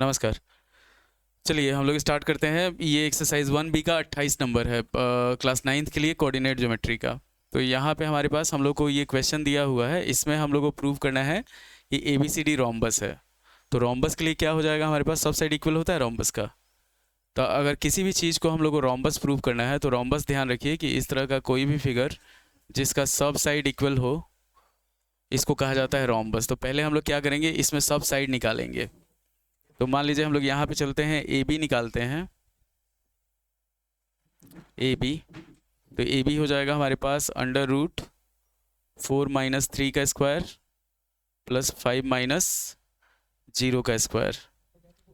नमस्कार। चलिए हम लोग स्टार्ट करते हैं। ये एक्सरसाइज 1B का 28 नंबर है, क्लास 9th के लिए कोऑर्डिनेट ज्योमेट्री का। तो यहाँ पे हमारे पास हम लोग को ये क्वेश्चन दिया हुआ है, इसमें हम लोग को प्रूव करना है कि ABCD रोम्बस है। तो रोम्बस के लिए क्या हो जाएगा, हमारे पास सब साइड इक्वल होता है रोम्बस का। तो अगर किसी भी चीज़ को हम लोग को रोम्बस प्रूव करना है तो रोम्बस ध्यान रखिए कि इस तरह का कोई भी फिगर जिसका सब साइड इक्वल हो इसको कहा जाता है रोम्बस। तो पहले हम लोग क्या करेंगे, इसमें सब साइड निकालेंगे। तो मान लीजिए हम लोग यहाँ पे चलते हैं, AB निकालते हैं, AB। तो AB हो जाएगा हमारे पास अंडर रूट 4 माइनस 3 का स्क्वायर प्लस 5 माइनस 0 का स्क्वायर।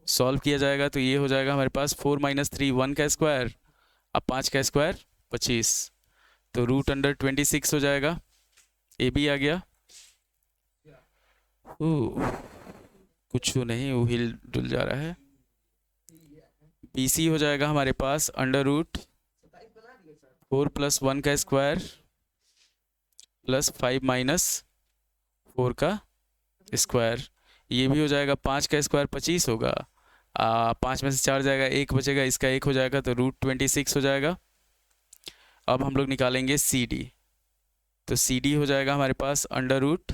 सॉल्व किया जाएगा तो ये हो जाएगा हमारे पास 4 माइनस 3 1 का स्क्वायर, अब 5 का स्क्वायर 25, तो रूट अंडर 26 हो जाएगा। AB आ गया। कुछ नहीं, वो हिल डुल जा रहा है। BC हो जाएगा हमारे पास अंडर रूट 4 प्लस 1 का स्क्वायर प्लस 5 माइनस 4 का स्क्वायर। ये भी हो जाएगा, 5 का स्क्वायर 25 होगा, 5 में से 4 जाएगा, 1 बचेगा, इसका 1 हो जाएगा, तो रूट 26 हो जाएगा। अब हम लोग निकालेंगे CD। तो CD हो जाएगा हमारे पास अंडर रूट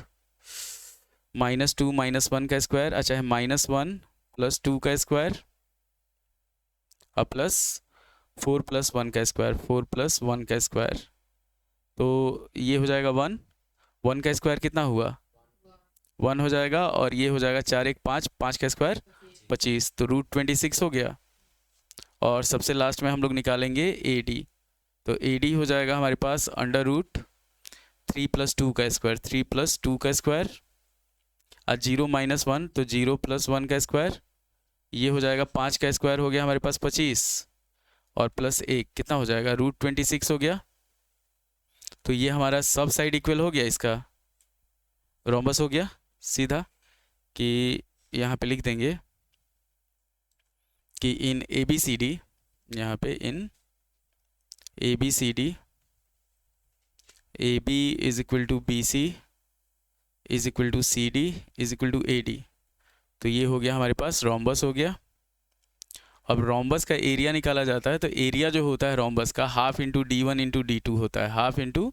-2 माइनस 1 का स्क्वायर, अच्छा है -1 प्लस 2 का स्क्वायर अब प्लस 4 प्लस 1 का स्क्वायर, 4 प्लस 1 का स्क्वायर। तो ये हो जाएगा 1 का स्क्वायर कितना हुआ, 1 हो जाएगा, और ये हो जाएगा 4 1 5, 5 का स्क्वायर 25, तो रूट 26 हो गया। और सबसे लास्ट में हम लोग निकालेंगे AD। तो AD हो जाएगा हमारे पास अंडर रूट 3 प्लस 2 का स्क्वायर, 3 प्लस 2 का स्क्वायर, 0 माइनस 1 तो 0 प्लस 1 का स्क्वायर। ये हो जाएगा 5 का स्क्वायर हो गया हमारे पास 25, और प्लस 1 कितना हो जाएगा, रूट 26 हो गया। तो ये हमारा सब साइड इक्वल हो गया, इसका रोम्बस हो गया सीधा। कि यहाँ पे लिख देंगे कि इन ABCD, यहाँ पे in ABCD AB is equal to BC is equal to CD is equal to AD। तो ये हो गया हमारे पास रोम्बस हो गया। अब रोम्बस का एरिया निकाला जाता है, तो एरिया जो होता है रोम्बस का half into D1 into D2 होता है, half into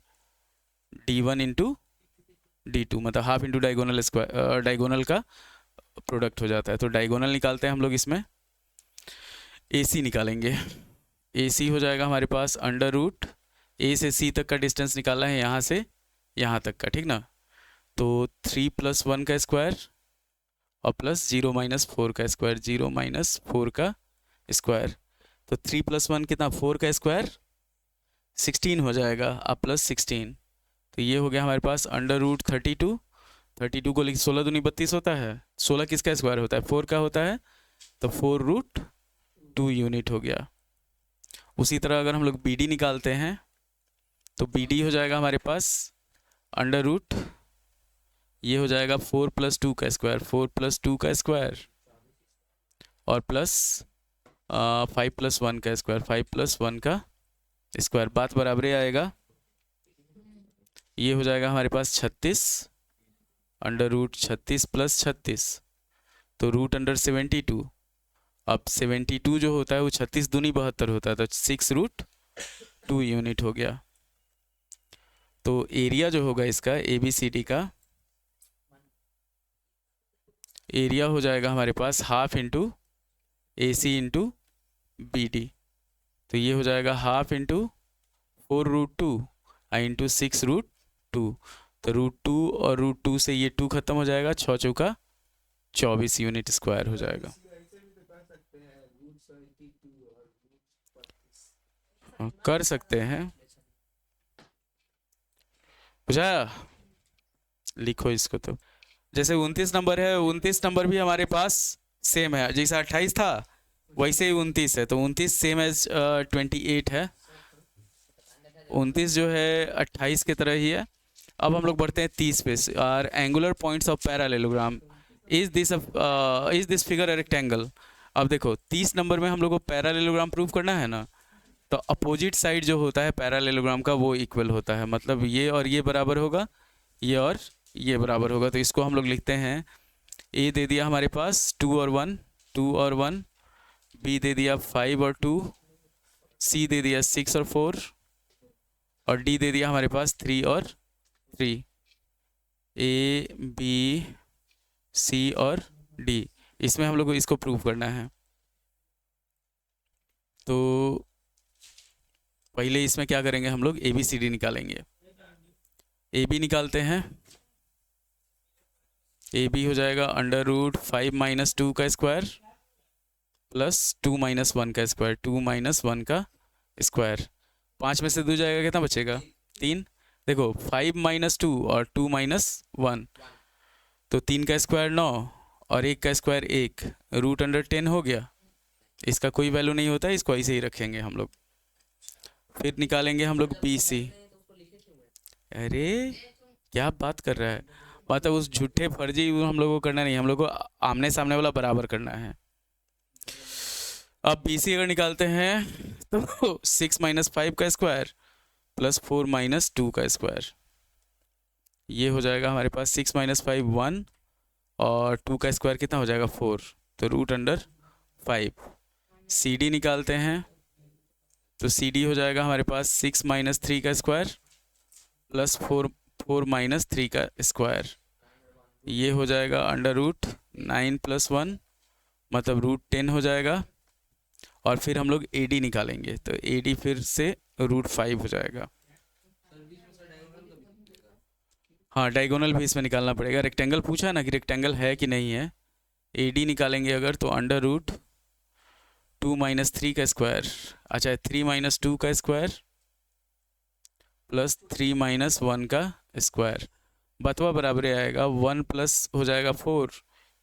D1 into D2, मतलब half into diagonal square, diagonal का प्रोडक्ट हो जाता है। तो डायगोनल निकालते हैं हम लोग, इसमें AC निकालेंगे। AC हो जाएगा हमारे पास अंडर रूट A से C तक का डिस्टेंस निकालना है, यहाँ से यहाँ तक का, ठीक ना। तो 3 प्लस 1 का स्क्वायर और प्लस 0 माइनस 4 का स्क्वायर, 0 माइनस 4 का स्क्वायर। तो 3 प्लस 1 कितना, 4 का स्क्वायर 16 हो जाएगा, अब प्लस 16। तो ये हो गया हमारे पास अंडर रूट 32 को लिख, 16 दूनी 32 होता है, 16 किसका स्क्वायर होता है, 4 का होता है, तो 4 रूट 2 यूनिट हो गया। उसी तरह अगर हम लोग BD निकालते हैं तो BD हो जाएगा हमारे पास अंडर रूट, ये हो जाएगा 4 प्लस 2 का स्क्वायर, 4 प्लस 2 का स्क्वायर, और प्लस 5 प्लस 1 का स्क्वायर, 5 प्लस 1 का स्क्वायर, बात बराबर ही आएगा। ये हो जाएगा हमारे पास 36 अंडर रूट 36 प्लस 36, तो रूट अंडर 72। अब 72 जो होता है वो 36 दूनी 72 होता है, तो 6 रूट 2 यूनिट हो गया। तो एरिया जो होगा इसका ABCD का एरिया हो जाएगा हमारे पास half into AC into BD। तो ये हो जाएगा half into 4 root 2 into 6 root 2। तो रूट 2 और रूट 2 से ये 2 खत्म हो जाएगा, 6 चौका 24 यूनिट स्क्वायर हो जाएगा। कर सकते हैं, बुझाया, लिखो इसको। तो जैसे 29 नंबर है, 29 नंबर भी हमारे पास सेम है, जैसा 28 था वैसे ही 29 है, तो 29 सेम एज 28 है, 29 जो है 28 की तरह ही है। अब हम लोग बढ़ते हैं 30 पे। और angular points of parallelogram, is this figure a rectangle. अब देखो 30 नंबर में हम लोग को पैरालेलोग्राम प्रूव करना है ना, तो अपोजिट साइड जो होता है पैरालेलोग्राम का वो इक्वल होता है, मतलब ये और ये बराबर होगा, ये और ये बराबर होगा। तो इसको हम लोग लिखते हैं, ए दे दिया हमारे पास 2 और 1, 2 और 1, बी दे दिया 5 और 2, सी दे दिया 6 और 4, और डी दे दिया हमारे पास 3 और 3। ए बी सी और डी, इसमें हम लोग को इसको प्रूव करना है। तो पहले इसमें क्या करेंगे, हम लोग ए बी सी डी निकालेंगे। ए बी निकालते हैं। ए बी हो जाएगा अंडर रूट 5 माइनस 2 का स्क्वायर प्लस 2 माइनस 1 का स्क्वायर, 2 माइनस 1 का स्क्वायर। 5 में से 2 जाएगा, कितना बचेगा 3। देखो 5 माइनस 2 और 2 माइनस 1, तो 3 का स्क्वायर 9 और 1 का स्क्वायर 1, रूट अंडर 10 हो गया। इसका कोई वैल्यू नहीं होता है, इसको ऐसे ही रखेंगे हम लोग। फिर निकालेंगे हम लोग बी सी। अरे क्या बात कर रहा है, मतलब उस झूठे फर्जी हम लोग को करना नहीं, हम लोग को आमने सामने वाला बराबर करना है। अब बी सी अगर निकालते हैं तो 6 माइनस 5 का स्क्वायर प्लस 4 माइनस 2 का स्क्वायर, ये हो जाएगा हमारे पास 6 माइनस 5 1 और 2 का स्क्वायर कितना हो जाएगा 4, तो रूट अंडर 5। सी डी निकालते हैं तो सी डी हो जाएगा हमारे पास 6 माइनस 3 का स्क्वायर प्लस 4 माइनस 3 का स्क्वायर, ये हो जाएगा अंडर रूट 9 प्लस 1, मतलब रूट 10 हो जाएगा। और फिर हम लोग ए डी निकालेंगे, तो ए डी फिर से रूट 5 हो जाएगा। हाँ डायगोनल भी इसमें निकालना पड़ेगा। रेक्टेंगल पूछा है ना कि रेक्टेंगल है कि नहीं है। ए डी निकालेंगे अगर तो अंडर रूट 2 माइनस 3 का स्क्वायर, अच्छा 3 माइनस 2 का स्क्वायर प्लस 3 माइनस 1 का स्क्वायर, बतवा बराबर आएगा 1 प्लस हो जाएगा 4,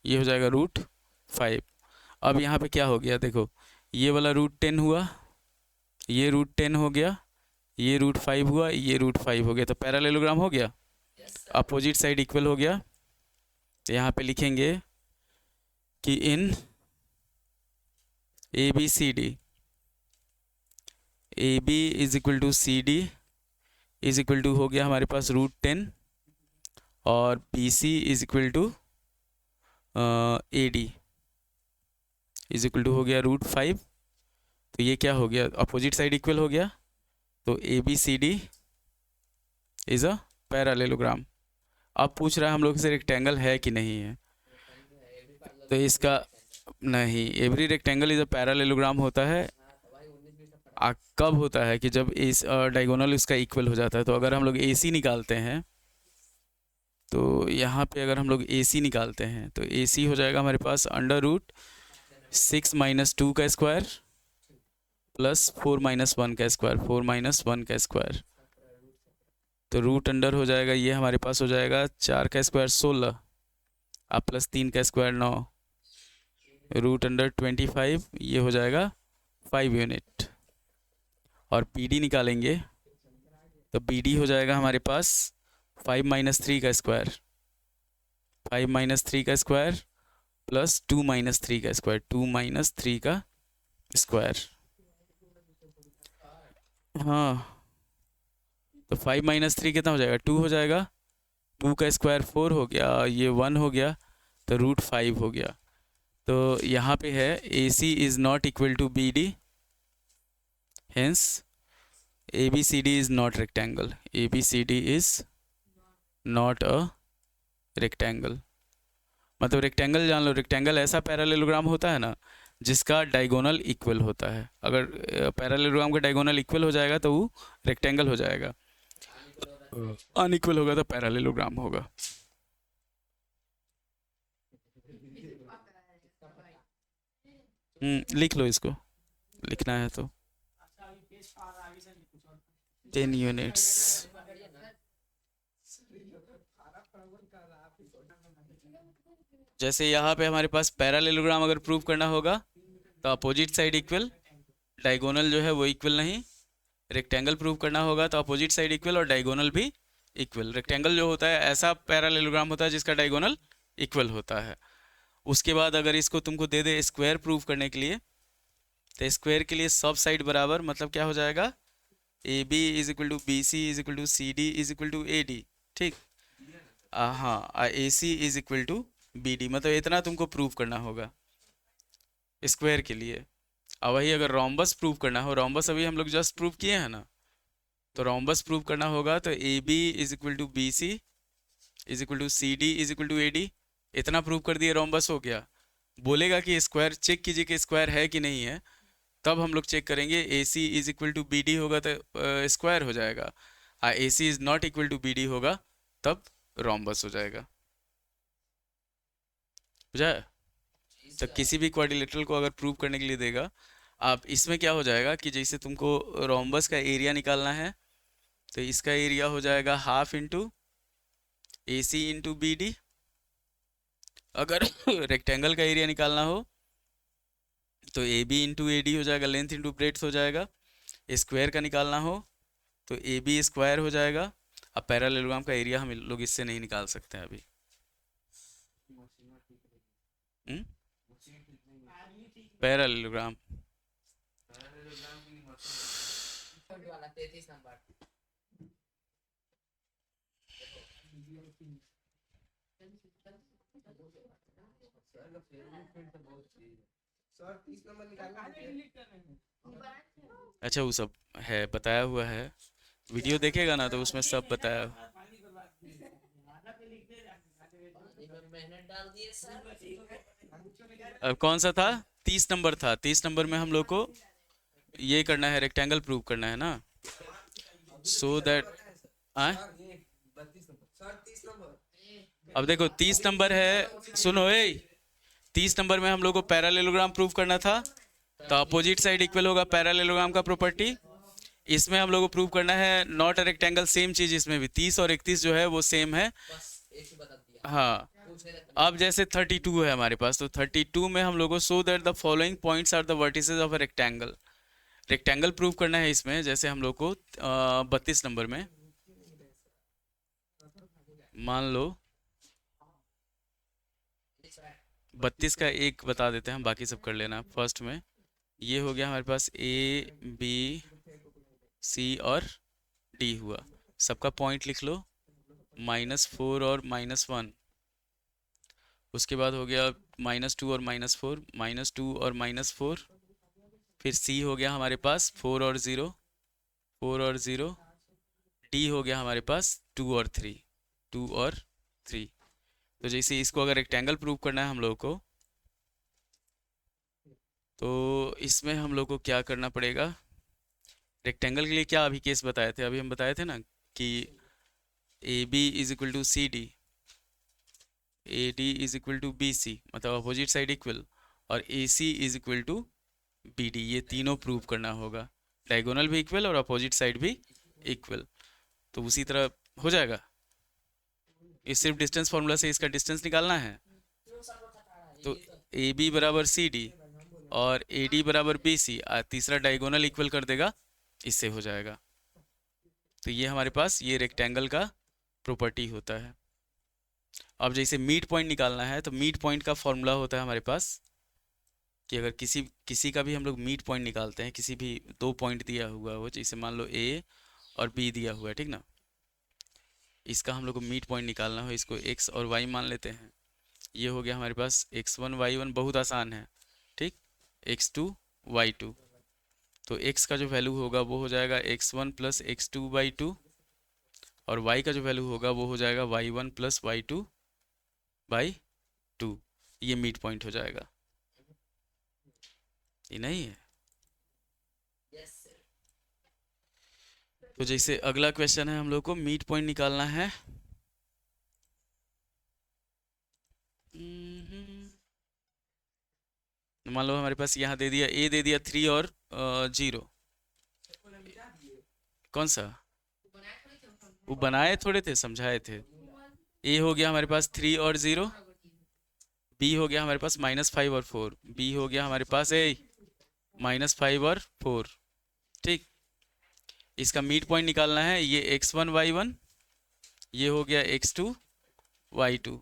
ये हो जाएगा रूट 5। अब यहाँ पे क्या हो गया, देखो ये वाला रूट 10 हुआ, ये रूट 10 हो गया, ये रूट 5 हुआ, ये रूट 5 हो गया, तो पैरेललोग्राम हो गया, अपोजिट साइड इक्वल हो गया। तो यहाँ पे लिखेंगे कि in A B C D, A B is equal to C D is equal to हो गया हमारे पास रूट 10 और B C is equal to A D is equal to हो गया रूट 5। तो ये क्या हो गया, अपोजिट साइड इक्वल हो गया, तो A B C D is a parallelogram. अब पूछ रहा है हम लोग से रेक्टेंगल है कि नहीं है, तो इसका नहीं, every rectangle is a parallelogram होता है। कब होता है कि जब इस डायगोनल उसका इक्वल हो जाता है। तो अगर हम लोग ए सी निकालते हैं, तो यहाँ पे अगर हम लोग ए सी निकालते हैं तो ए सी हो जाएगा हमारे पास अंडर रूट 6 माइनस 2 का स्क्वायर प्लस 4 माइनस 1 का स्क्वायर, 4 माइनस 1 का स्क्वायर, तो रूट अंडर हो जाएगा, ये हमारे पास हो जाएगा 4 का स्क्वायर 16 अब प्लस 3 का स्क्वायर 9, रूट अंडर 25, ये हो जाएगा 5 यूनिट। और बी डी निकालेंगे तो बी डी हो जाएगा हमारे पास 5 माइनस 3 का स्क्वायर, 5 माइनस 3 का स्क्वायर प्लस 2 माइनस 3 का स्क्वायर, 2 माइनस 3 का स्क्वायर। हाँ तो 5 माइनस 3 कितना हो जाएगा 2 हो जाएगा, 2 का स्क्वायर 4 हो गया, ये 1 हो गया, तो रूट 5 हो गया। तो यहाँ पे है A C is not equal to B D, hence A B C D is not rectangle, A B C D is not a rectangle. मतलब रेक्टेंगल जान लो, रेक्टेंगल ऐसा पैरेललोग्राम होता है ना जिसका डायगोनल इक्वल होता है। अगर पैरेललोग्राम का डायगोनल इक्वल हो जाएगा तो वो रेक्टेंगल हो जाएगा, अनइक्वल होगा तो पैरेललोग्राम होगा। लिख लो, इसको लिखना है तो 10 यूनिट्स। जैसे यहाँ पे हमारे पास पैरेललोग्राम अगर प्रूव करना होगा तो अपोजिट साइड इक्वल, डायगोनल जो है वो इक्वल नहीं। रेक्टेंगल प्रूव करना होगा तो अपोजिट साइड इक्वल और डायगोनल भी इक्वल। रेक्टेंगल जो होता है ऐसा पैरेललोग्राम होता है जिसका डायगोनल इक्वल होता है। उसके बाद अगर इसको तुमको दे दे स्क्वायर प्रूव करने के लिए, तो स्क्वायर के लिए सब साइड बराबर, मतलब क्या हो जाएगा A B is equal to B C is equal to C D is equal to A D, ठीक। हाँ A C is equal to B D, मतलब इतना तुमको प्रूव करना होगा। स्क्वायर के लिए। अब वही अगर रोम्बस प्रूव करना हो, रोम्बस अभी हम लोग जस्ट प्रूव किए हैं ना, तो रोम्बस प्रूव करना होगा तो A B is equal to B C is equal to C D is equal to A D. इतना प्रूव कर दिए, रोम्बस हो गया। बोलेगा कि स्क्वायर चेक कीजिए कि स्क्वायर है कि नहीं है, तब हम लोग चेक करेंगे। A C is equal to B D होगा तो स्क्वायर हो जाएगा, A C is not equal to B D होगा तब रोम्बस हो जाएगा। बुझा? तो किसी भी क्वाड्रिलेटरल को अगर प्रूव करने के लिए देगा, आप इसमें क्या हो जाएगा कि जैसे तुमको रोम्बस का एरिया निकालना है, तो इसका एरिया हो जाएगा half into A C into B D. अगर रेक्टेंगल का एरिया निकालना हो तो A B into A D हो जाएगा, लेंथ इंटू ब्रेड्थ हो जाएगा। स्क्वायर का निकालना हो तो ए बी स्क्वायर हो जाएगा। अब पैरेललोग्राम का एरिया हम लोग इससे नहीं निकाल सकते हैं अभी। पैरेललोग्राम अच्छा, वो सब है बताया हुआ है, वीडियो देखेगा ना तो उसमें सब बताया। अब कौन सा था? 30 नंबर था। 30 नंबर में हम लोग को ये करना है, रेक्टेंगल प्रूव करना है ना, सो दैट अब देखो 30 नंबर है, सुनो ए, 30 नंबर में हम लोग को पैरेललोग्राम प्रूव करना था, तो अपोजिट साइड इक्वल होगा पैरेललोग्राम का प्रॉपर्टी। इसमें हम लोग को प्रूव करना है नॉट अ रेक्टेंगल, सेम चीज इसमें भी 30 और 31 जो है वो सेम है। हाँ, अब जैसे 32 है हमारे पास, तो 32 में हम लोग को so that the following points are the vertices of a rectangle. Rectangle prove करना है इसमें, जैसे हम लोग को 32 नंबर में मान लो 32 का एक बता देते हैं हम, बाकी सब कर लेना। फर्स्ट में ये हो गया हमारे पास ए बी सी और डी हुआ, सबका पॉइंट लिख लो -4 और -1। उसके बाद हो गया -2 और -4, -2 और -4। फिर सी हो गया हमारे पास 4 और 0, 4 और 0। डी हो गया हमारे पास 2 और 3, 2 और 3। तो जैसे इसको अगर रेक्टेंगल प्रूव करना है हम लोग को, तो इसमें हम लोग को क्या करना पड़ेगा? रेक्टेंगल के लिए क्या अभी केस बताए थे? अभी हम बताए थे ना कि A B is equal to C D, A D is equal to B C, मतलब अपोजिट साइड इक्वल, और A C is equal to B D, ये तीनों प्रूव करना होगा। डायगोनल भी इक्वल और अपोजिट साइड भी इक्वल, तो उसी तरह हो जाएगा। ये सिर्फ डिस्टेंस फार्मूला से इसका डिस्टेंस निकालना है, तो ए बी बराबर सी डी और ए डी बराबर बी सी, तीसरा डायगोनल इक्वल कर देगा, इससे हो जाएगा। तो ये हमारे पास ये रेक्टेंगल का प्रॉपर्टी होता है। अब जैसे मीड पॉइंट निकालना है, तो मीड पॉइंट का फॉर्मूला होता है हमारे पास कि अगर किसी का भी हम लोग मीड पॉइंट निकालते हैं, किसी भी 2 पॉइंट दिया हुआ हो, जैसे मान लो ए और बी दिया हुआ है, ठीक ना, इसका हम लोग को मीड पॉइंट निकालना हो, इसको x और y मान लेते हैं। ये हो गया हमारे पास x1 y1, बहुत आसान है, ठीक, x2 y2। तो x का जो वैल्यू होगा वो हो जाएगा x1 प्लस x2/2, और y का जो वैल्यू होगा वो हो जाएगा y1 प्लस y2/2। ये मिड पॉइंट हो जाएगा, ये नहीं है? तो जैसे अगला क्वेश्चन है, हम लोग को मिड पॉइंट निकालना है। मान लो हमारे पास यहाँ दे दिया a दे दिया 3 और 0। कौन सा? वो बनाए थोड़े थे, समझाए थे। a हो गया हमारे पास 3 और 0, b हो गया हमारे पास -5 और 4, b हो गया हमारे पास -5 और 4, ठीक। इसका मिड पॉइंट निकालना है, ये x1 y1, ये हो गया x2 y2।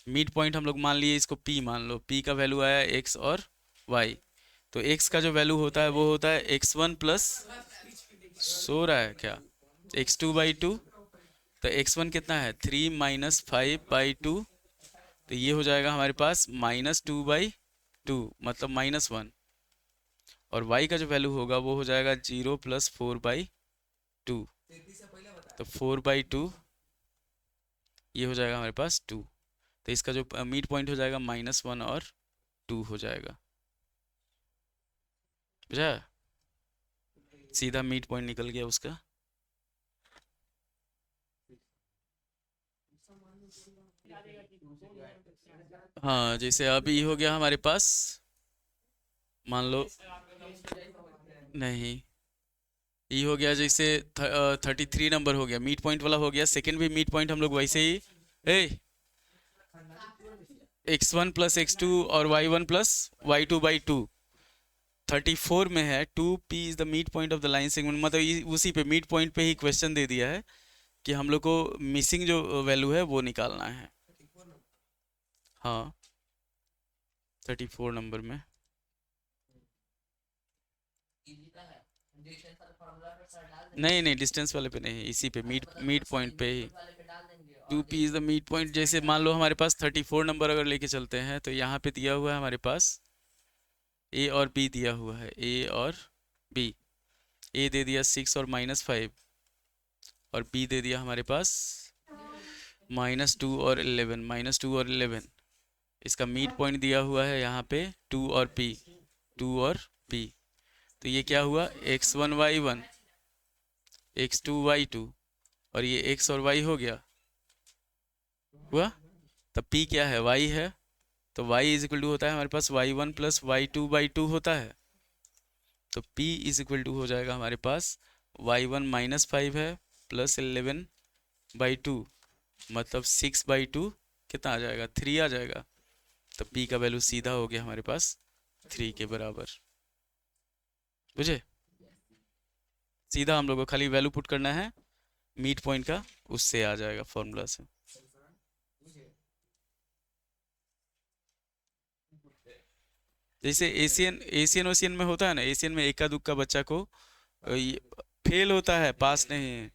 मिड पॉइंट हम लोग मान लिए इसको p मान लो, p का वैल्यू आया x और y, तो x का जो वैल्यू होता है वो होता है x1 प्लस, सो रहा है क्या, x2/2। तो x1 कितना है 3 - 5/2, तो ये हो जाएगा हमारे पास -2/2। 2 मतलब -1, और y का जो वैल्यू होगा वो हो जाएगा 0 + 4/2, तो 4/2 ये हो जाएगा हमारे पास 2। तो इसका जो मिड पॉइंट हो जाएगा -1 और 2 हो जाएगा, बुझा? सीधा मिड पॉइंट निकल गया उसका। हाँ, जैसे अभी हो गया हमारे पास, मान लो नहीं, ये हो गया जैसे 33 नंबर हो गया, मिड पॉइंट वाला हो गया। सेकंड भी मिड पॉइंट हम लोग वैसे ही x1 + x2 और y1 + y2/2 34 में है। 2p is the mid point of the line segment, मतलब उसी पे मिड पॉइंट पे ही क्वेश्चन दे दिया है कि हम लोग को मिसिंग जो वैल्यू है वो निकालना है। हाँ, 34 नंबर में। नहीं नहीं, डिस्टेंस वाले पे नहीं, इसी पे मिड पॉइंट पे ही। 2p is the mid point. जैसे मान लो हमारे पास 34 नंबर अगर लेके चलते हैं, तो यहाँ पे दिया हुआ है हमारे पास a और b दिया हुआ है, a और b। a दे दिया 6 और -5, और b दे दिया हमारे पास -2 और 11, -2 और 11। इसका मिड पॉइंट दिया हुआ है यहाँ पे 2 और p, 2 और p। तो ये क्या हुआ, x1 y1, x2 y2, और ये x और y हो गया, हुआ। तब p क्या है, y है, तो y = होता है हमारे पास y1 + y2/2 होता है। तो p = हो जाएगा हमारे पास y1 -5 है + 11/2, मतलब 6/2 कितना आ जाएगा, 3 आ जाएगा। तो p का वैल्यू सीधा हो गया हमारे पास 3 के बराबर, बुझे? सीधा हम लोग को खाली वैल्यू पुट करना है मिड पॉइंट का, उससे आ जाएगा फॉर्मूला से। जैसे एशियन ओशियन में होता है ना, एशियन में इक्का दुक्का बच्चा को फेल होता है, पास नहीं है।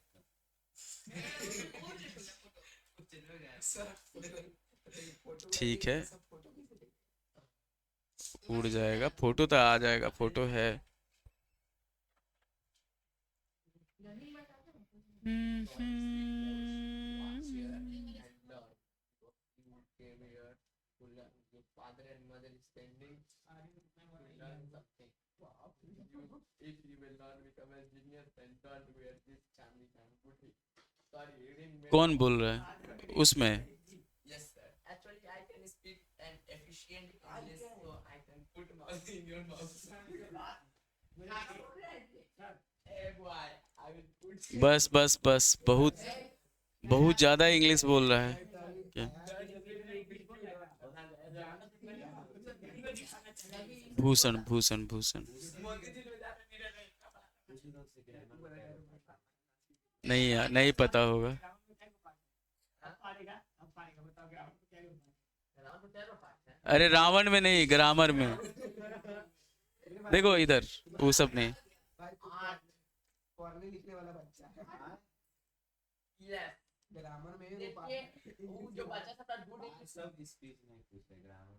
ठीक है, उड़ जाएगा, फोटो तो आ जाएगा, फोटो है। कौन बोल रहा है उसमें? बस बस बस, बहुत बहुत ज्यादा इंग्लिश बोल रहा है क्या? भूषण भूषण भूषण। नहीं यार, नहीं पता होगा। अरे रावण में नहीं, ग्रामर में। देखो इधर, वो सब नहीं। ग्रामर में वो जो बच्चा था सब स्पीच नहीं पूछे ग्रामर।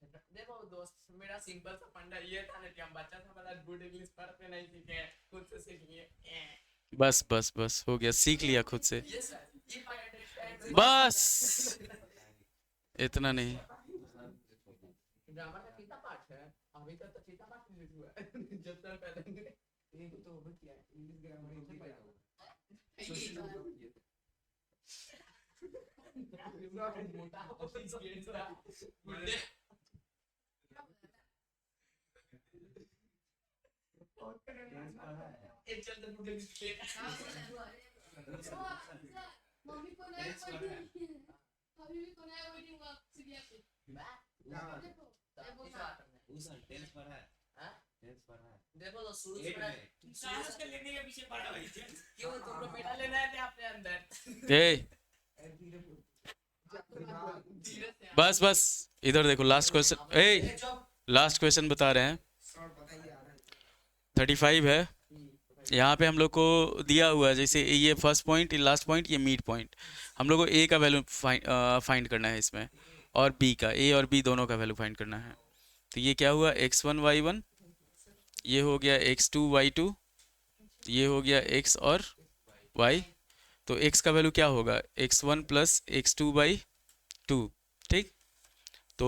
अच्छा, देखो दोस्त, मेरा सिंपल सा फंडा ये था ना कि हम बच्चा था बड़ा गुड इंग्लिश पढ़ते नहीं सीखे, खुद से सीख लिए। बस बस बस, हो गया, सीख लिया खुद से, बस इतना नहीं। ग्रामर का कितना पार्ट है अभी तक? तो कितना पार्ट नहीं हुआ है जब तक पहले एक तो हो गया इंग्लिश ग्रामर इजी पढ़ा हुआ मोटा ऑफिस गेट्स का बुढ़े एक चलते बुढ़े के मम्मी को नया वेटिंग अभी भी को नया वेटिंग हुआ सीरियसली देखो उस टेंस पढ़ा है। हां, टेंस पढ़ा है। देखो तो शुरू से साहस के लेने के पीछे पड़ा भाई, क्यों तुमको मेडल लेना है क्या अपने अंदर? ए बस बस, इधर देखो, लास्ट क्वेश्चन, लास्ट क्वेश्चन बता रहे हैं। 35 है, यहाँ पे हम लोग को दिया हुआ है, जैसे ये फर्स्ट पॉइंट, ये लास्ट पॉइंट, ये मिड पॉइंट। हम लोग को ए का वैल्यू फाइंड करना है इसमें, और बी का, ए और बी दोनों का वैल्यू फाइंड करना है। तो ये क्या हुआ, x1 y1, ये हो गया x2 y2, ये हो गया x और y। तो x का वैल्यू क्या होगा, x1 प्लस x2/2, ठीक। तो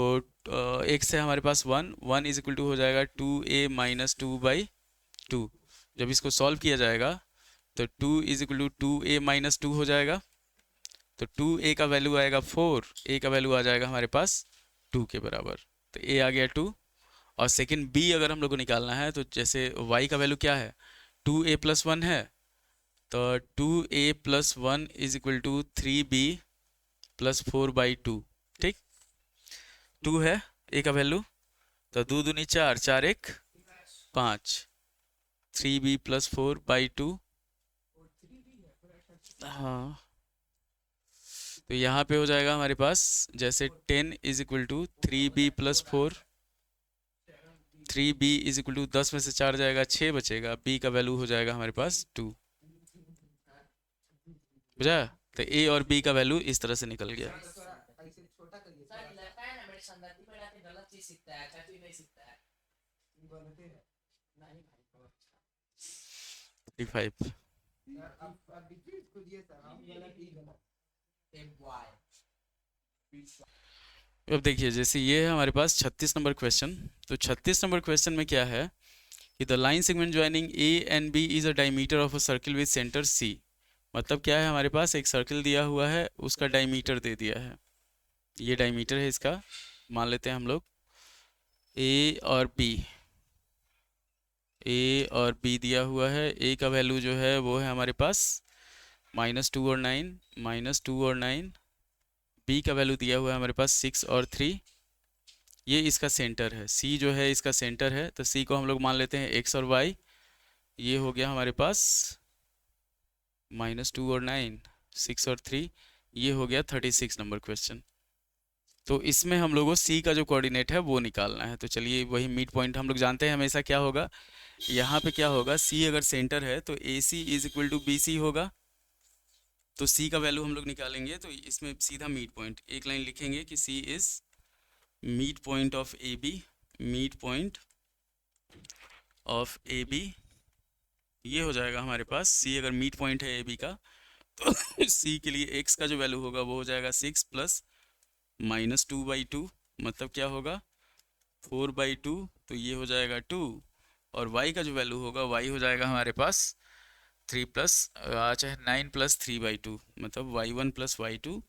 x है हमारे पास 1 इज इक्वल टू हो जाएगा 2a माइनस 2/2। जब इसको सॉल्व किया जाएगा तो 2 is equal to 2a minus 2 हो जाएगा। तो 2a का वैल्यू आएगा 4, a का वैल्यू आ जाएगा हमारे पास 2 के बराबर। तो a आ गया 2। और सेकंड b अगर हम लोग को निकालना है तो जैसे y का वैल्यू क्या है, 2a प्लस 1 है, तो 2a plus 1 is equal to 3b plus 4/2, ठीक। 2 है a का वैल्यू, तो 2 दूनी 4, 4 1 5, 3b प्लस 4/2। हाँ, तो यहाँ पे हो जाएगा हमारे पास जैसे 10 is equal to 3b plus 4, 3b is equal to 10 में से 4 जाएगा 6 बचेगा, b का वैल्यू हो जाएगा हमारे पास 2। बुझा। तो a और b का वैल्यू इस तरह से निकल गया। सर लगता है ना मेरे संगति में रहते गलत चीज सीखता है, अच्छा चीज नहीं सीखता है। नहीं भाई, 35। अब देखिए जैसे ये है हमारे पास 36 नंबर क्वेश्चन। तो 36 नंबर क्वेश्चन में क्या है कि the line segment joining A and B is a diameter of a circle with centre C. मतलब क्या है, हमारे पास एक सर्किल दिया हुआ है, उसका डायमीटर दे दिया है, ये डायमीटर है इसका, मान लेते हैं हम लोग ए और बी दिया हुआ है। ए का वैल्यू जो है वो है हमारे पास -2 और 9, बी का वैल्यू दिया हुआ है हमारे पास 6 और 3। ये इसका सेंटर है, सी जो है इसका सेंटर है, तो सी को हम लोग मान लेते हैं x और y। ये हो गया हमारे पास -2 और 9, 6 और 3, ये हो गया 36 नंबर क्वेश्चन। तो इसमें हम लोगों को सी का जो कोऑर्डिनेट है वो निकालना है। तो चलिए वही मिड पॉइंट हम लोग जानते हैं हमेशा क्या होगा, यहाँ पे क्या होगा, सी अगर सेंटर है तो A C is equal to B C होगा। तो सी का वैल्यू हम लोग निकालेंगे तो इसमें सीधा मिड पॉइंट, एक लाइन लिखेंगे कि C is mid point of A B, mid point of A B. ये हो जाएगा हमारे पास, सी अगर मिड पॉइंट है ए बी का तो सी के लिए एक्स का जो वैल्यू होगा वो हो जाएगा 6 प्लस -2/2, मतलब क्या होगा 4/2, तो ये हो जाएगा 2। और y का जो वैल्यू होगा y हो जाएगा हमारे पास 3 प्लस चाहे 9 प्लस 3/2, मतलब y1 प्लस y2,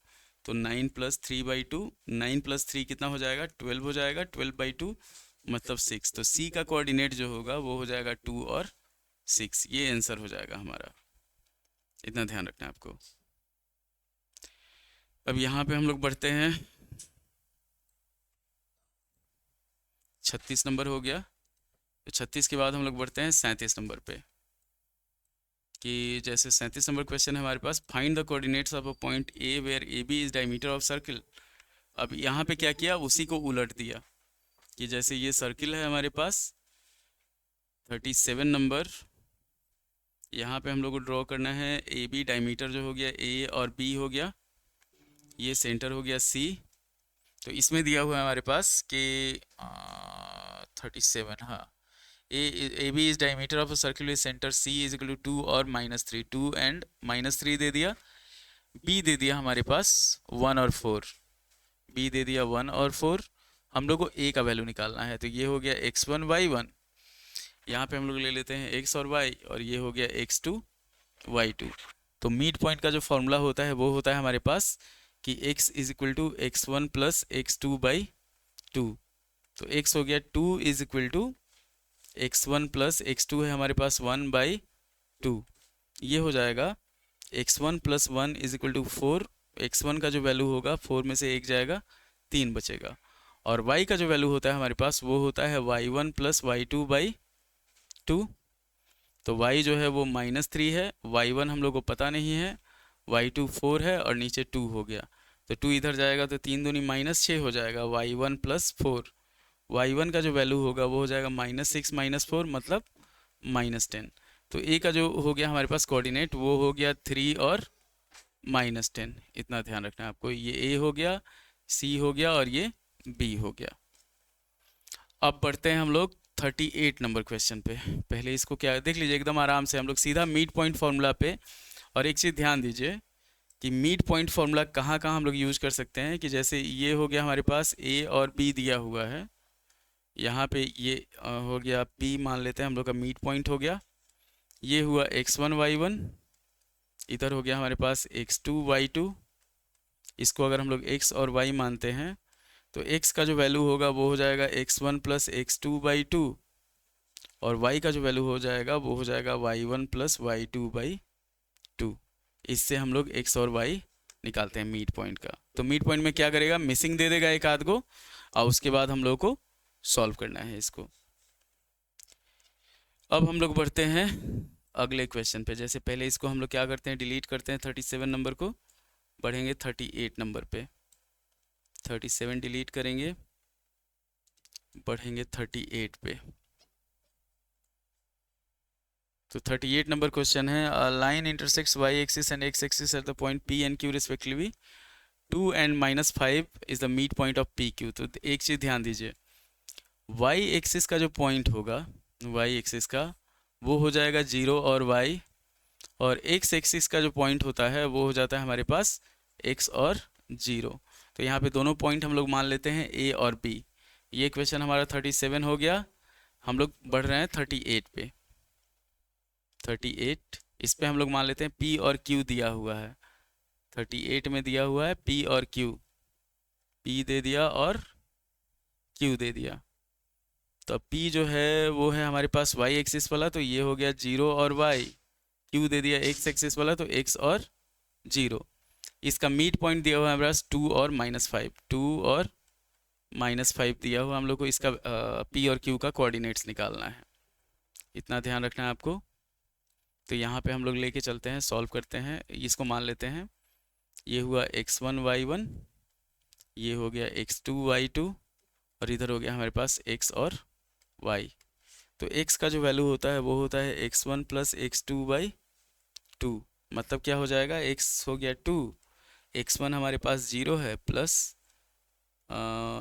तो 9 प्लस 3/2, 9 प्लस 3 कितना हो जाएगा 12 हो जाएगा, 12/2 मतलब 6। तो c का कोऑर्डिनेट जो होगा वो हो जाएगा 2 और 6, ये आंसर हो जाएगा हमारा। इतना ध्यान रखना है आपको। अब यहाँ पे हम लोग बढ़ते हैं, 36 नंबर हो गया। तो 36 के बाद हम लोग बढ़ते हैं 37 नंबर पे, कि जैसे 37 नंबर क्वेश्चन है हमारे पास, find the coordinates of a point A where A B is diameter of circle. अब यहाँ पे क्या किया, उसी को उलट दिया कि जैसे ये सर्किल है हमारे पास 37 नंबर, यहाँ पे हम लोग को ड्रॉ करना है ए बी, डायमीटर जो हो गया ए और बी हो गया, ये सेंटर हो गया सी। तो इसमें दिया हुआ है हमारे पास कि 37, हाँ, A B is diameter of a circle with centre C is equal to 2 और -3, 2 एंड -3 दे दिया। बी दे दिया हमारे पास 1 और 4, बी दे दिया 1 और 4। हम लोग को ए का वैल्यू निकालना है, तो ये हो गया x1 y1, यहाँ पे हम लोग ले लेते हैं x और y, और ये हो गया x2 y2। तो मिड पॉइंट का जो फॉर्मूला होता है वो होता है हमारे पास कि x is equal to x1 plus x2/2। तो x हो गया 2 is equal to x1 plus x2 है हमारे पास 1/2, ये हो जाएगा x1 plus 1 is equal to 4। x1 का जो वैल्यू होगा 4 में से 1 जाएगा, 3 बचेगा। और y का जो वैल्यू होता है हमारे पास वो होता है y1 प्लस y2/2। तो y जो है वो -3 है, y1 हम लोग को पता नहीं है, y2 4 है और नीचे 2 हो गया, तो 2 इधर जाएगा तो 3 दूनी -6 हो जाएगा, y1 प्लस 4। y1 का जो वैल्यू होगा वो हो जाएगा -6 -4 मतलब -10। तो a का जो हो गया हमारे पास कोऑर्डिनेट वो हो गया 3 और -10। इतना ध्यान रखना है आपको, ये a हो गया, c हो गया और ये b हो गया। अब बढ़ते हैं हम लोग 38 नंबर क्वेश्चन पे। पहले इसको क्या देख लीजिए, एकदम आराम से हम लोग सीधा मिड पॉइंट फार्मूला पे। और एक चीज़ ध्यान दीजिए कि मिड पॉइंट फार्मूला कहाँ कहाँ हम लोग यूज कर सकते हैं, कि जैसे ये हो गया हमारे पास ए और बी दिया हुआ है, यहाँ पे ये हो गया पी, मान लेते हैं हम लोग का मिड पॉइंट हो गया। ये हुआ x1 y1, इधर हो गया हमारे पास x2 y2। इसको अगर हम लोग x और y मानते हैं तो x का जो वैल्यू होगा वो हो जाएगा x1 प्लस x2/2, और y का जो वैल्यू हो जाएगा वो हो जाएगा y1 प्लस y2/2। इससे हम लोग x और y निकालते हैं मिड पॉइंट का। तो मिड पॉइंट में क्या करेगा, मिसिंग दे देगा एक आध को, और उसके बाद हम लोग को सॉल्व करना है इसको। अब हम लोग बढ़ते हैं अगले क्वेश्चन पे। जैसे पहले इसको हम लोग क्या करते हैं, डिलीट करते हैं 37 नंबर को, बढ़ेंगे 38 नंबर पे। 37 डिलीट करेंगे, बढ़ेंगे 38 पे। तो 38 नंबर क्वेश्चन है, line intersects y axis and x axis at the point p and q respectively 2 and -5 is the mid point of PQ। तो एक चीज़ ध्यान दीजिए, y एक्सिस का जो पॉइंट होगा, y एक्सिस का वो हो जाएगा 0 और y, और x एक्सिस का जो पॉइंट होता है वो हो जाता है हमारे पास x और 0। तो यहाँ पे दोनों पॉइंट हम लोग मान लेते हैं a और b। ये क्वेश्चन हमारा 37 हो गया। हम लोग बढ़ रहे हैं 38 पे। 38 इस पे हम लोग मान लेते हैं p और q दिया हुआ है। 38 में दिया हुआ है p और q, p दे दिया और q दे दिया। तो p जो है वो है हमारे पास y एक्सिस वाला, तो ये हो गया 0 और y। q दे दिया x एक्सिस वाला, तो x और 0। इसका मिड पॉइंट दिया हुआ है हमारे पास 2 और -5, 2 और -5 दिया हुआ हम लोग को। इसका p और q का कोऑर्डिनेट्स निकालना है, इतना ध्यान रखना है आपको। तो यहाँ पे हम लोग लेके चलते हैं, सॉल्व करते हैं, इसको मान लेते हैं। ये हुआ x1 y1, ये हो गया x2 y2, और इधर हो गया हमारे पास x और y। तो x का जो वैल्यू होता है वो होता है x1 प्लस x2/2। मतलब क्या हो जाएगा, x हो गया 2, x1 हमारे पास 0 है, प्लस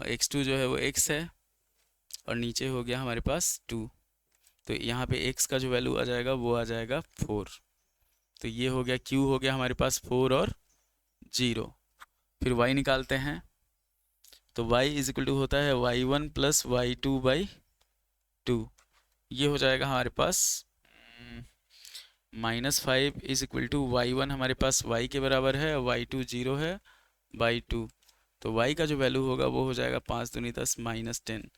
x2 जो है वो x है, और नीचे हो गया हमारे पास 2। तो यहाँ पे x का जो वैल्यू आ जाएगा वो आ जाएगा 4। तो ये हो गया, q हो गया हमारे पास 4 और 0। फिर y निकालते हैं, तो y इज इक्वल टू होता है y1 प्लस y2/2। ये हो जाएगा हमारे पास -5 इज इक्वल टू y1 हमारे पास y के बराबर है, y2 0 है, /2। तो y का जो वैल्यू होगा वो हो जाएगा 5 दूनी 10 -10।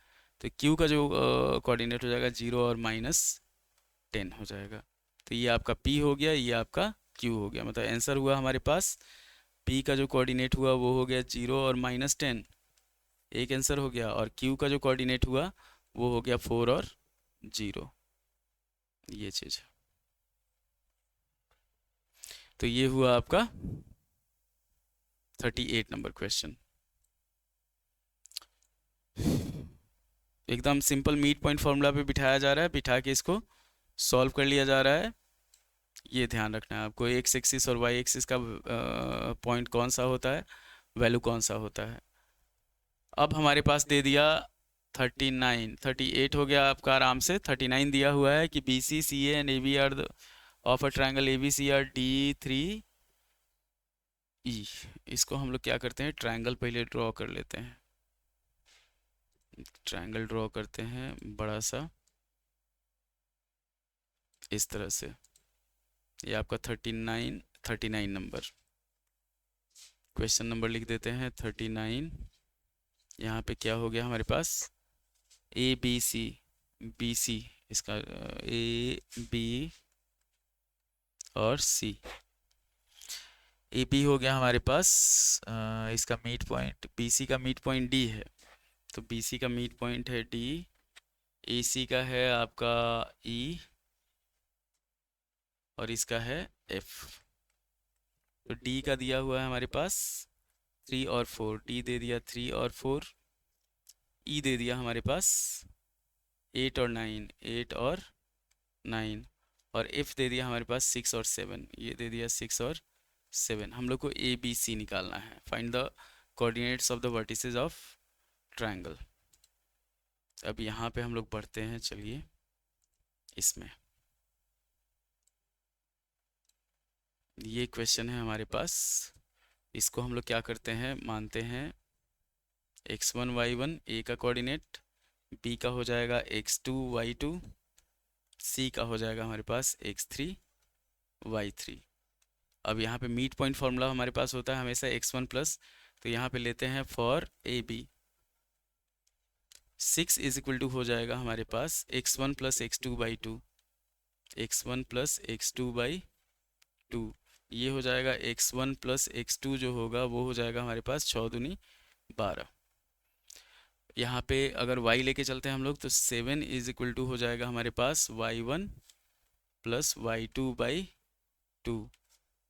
तो q का जो कोऑर्डिनेट हो जाएगा 0 और -10 हो जाएगा। तो ये आपका p हो गया, ये आपका q हो गया। मतलब आंसर हुआ हमारे पास p का जो कोऑर्डिनेट हुआ वो हो गया 0 और -10, एक आंसर हो गया, और q का जो कोऑर्डिनेट हुआ वो हो गया 4 और 0। ये चीज़ है। तो ये हुआ आपका 38 नंबर क्वेश्चन। एकदम सिंपल मिड पॉइंट फार्मूला पे बिठाया जा रहा है, बिठा के इसको सॉल्व कर लिया जा रहा है। ये ध्यान रखना है आपको, एक्स एक्सिस और वाई एक्सिस का पॉइंट कौन सा होता है, वैल्यू कौन सा होता है। अब हमारे पास दे दिया 39, 38 हो गया आपका आराम से। 39 दिया हुआ है कि B C C and A B are of a triangle A B C are D3 E। इसको हम लोग क्या करते हैं, ट्रायंगल पहले ड्रॉ कर लेते हैं। ट्रायंगल ड्रॉ करते हैं बड़ा सा, इस तरह से। ये आपका 39 नंबर क्वेश्चन नंबर लिख देते हैं 39। यहाँ पे क्या हो गया हमारे पास, ए बी सी, इसका ए बी और सी। ए बी हो गया हमारे पास, इसका मिड पॉइंट, बी सी का मिड पॉइंट डी है, तो बी सी का मिड पॉइंट है डी। ए सी का है आपका ई, और इसका है एफ। तो डी का दिया हुआ है हमारे पास 3 और 4, डी दे दिया 3 और 4, ई दे दिया हमारे पास 8 और 9, 8 और 9, और एफ दे दिया हमारे पास 6 और 7, ये दे दिया 6 और 7। हम लोग को ए बी सी निकालना है। Find the coordinates of the vertices of triangle. अब यहाँ पे हम लोग पढ़ते हैं, चलिए इसमें ये क्वेश्चन है हमारे पास। इसको हम लोग क्या करते हैं, मानते हैं x1 y1 a का कोऑर्डिनेट, b का हो जाएगा x2 y2, c का हो जाएगा हमारे पास x3 y3। अब यहाँ पे मीट पॉइंट फार्मूला हमारे पास होता है हमेशा x1 प्लस, तो यहाँ पे लेते हैं for A B 6 is equal to हो जाएगा हमारे पास x1 plus x2 by two, x1 plus x2 by two. ये हो जाएगा x1 प्लस x2 जो होगा वो हो जाएगा हमारे पास 6 दूनी 12। यहाँ पे अगर y लेके चलते हैं हम लोग तो 7 इज इक्वल टू हो जाएगा हमारे पास y1 plus y2 by two.